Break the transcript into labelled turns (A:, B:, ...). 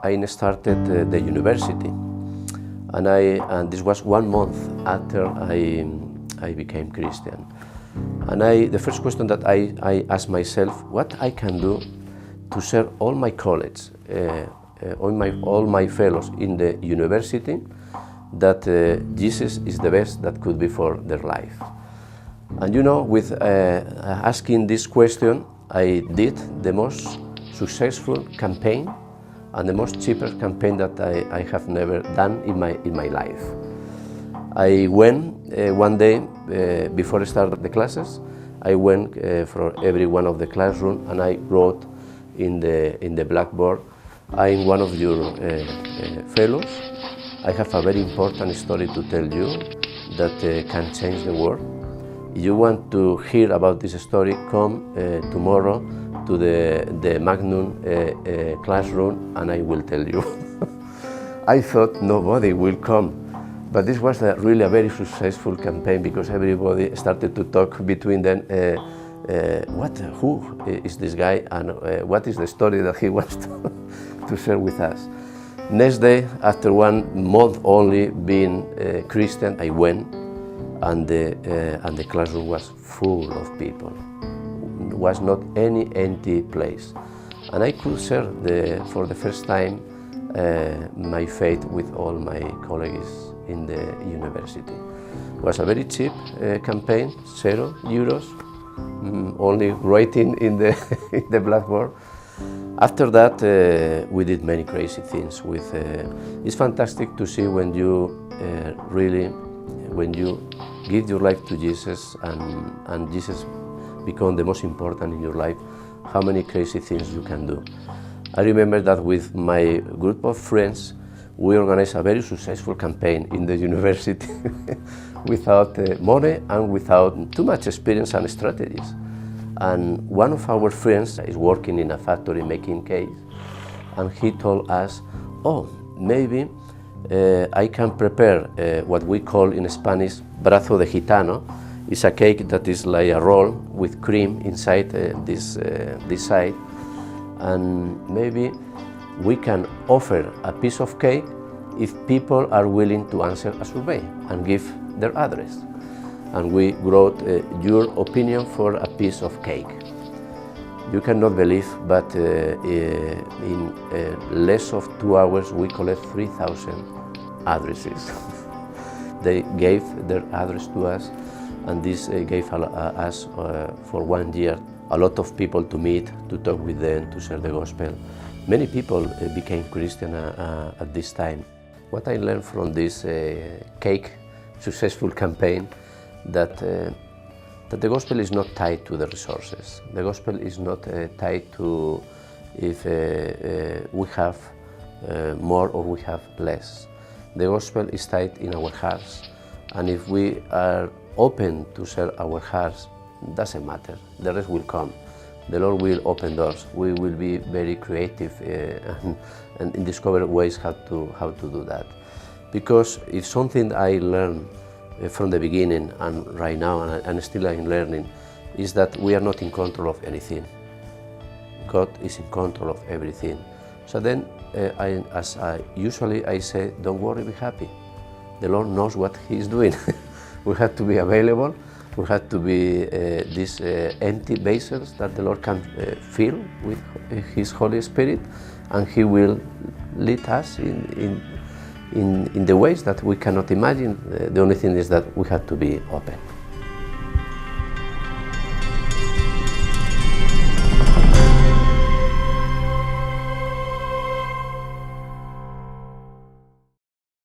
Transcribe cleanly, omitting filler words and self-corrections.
A: I started the university, and this was 1 month after I became Christian. And the first question that I asked myself, what I can do to serve all my colleagues, all my fellows in the university, that Jesus is the best that could be for their life. And you know, with asking this question, I did the most successful campaign and the most cheapest campaign that I have never done in my life. I went one day before I started the classes. I went for every one of the classroom and I wrote in the Blackboard, I'm one of your fellows. I have a very important story to tell you that can change the world. If you want to hear about this story, come tomorrow to the Magnum classroom and I will tell you. I thought nobody will come, but this was really a very successful campaign because everybody started to talk between them. Who is this guy and what is the story that he wants to share with us? Next day, after 1 month only being Christian, I went and the classroom was full of people. There was not any empty place. And I could share for the first time my faith with all my colleagues in the university. It was a very cheap campaign, €0, only writing in the Blackboard. After that, we did many crazy things. It's fantastic to see when you when you give your life to Jesus and Jesus becomes the most important in your life, how many crazy things you can do. I remember that with my group of friends, we organized a very successful campaign in the university without money and without too much experience and strategies. And one of our friends is working in a factory making cakes, and he told us, oh, maybe I can prepare what we call in Spanish brazo de gitano. It's a cake that is like a roll with cream inside this side, and maybe we can offer a piece of cake if people are willing to answer a survey and give their address. And we wrote your opinion for a piece of cake. You cannot believe, but in less of 2 hours we collect 3,000 addresses. They gave their address to us, and this gave us for 1 year a lot of people to meet, to talk with them, to share the gospel. Many people became Christian at this time. What I learned from this cake successful campaign, that the gospel is not tied to the resources. The gospel is not tied to if we have more or we have less. The gospel is tied in our hearts, and if we are open to share our hearts, doesn't matter. The rest will come. The Lord will open doors. We will be very creative and discover ways how to do that. Because it's something I learned from the beginning and right now, and still I'm learning, is that we are not in control of anything. God is in control of everything. So then, as I usually say, don't worry, be happy. The Lord knows what He is doing. We have to be available. We have to be these empty vessels that the Lord can fill with His Holy Spirit, and He will lead us in the ways that we cannot imagine. The only thing is that we have to be open.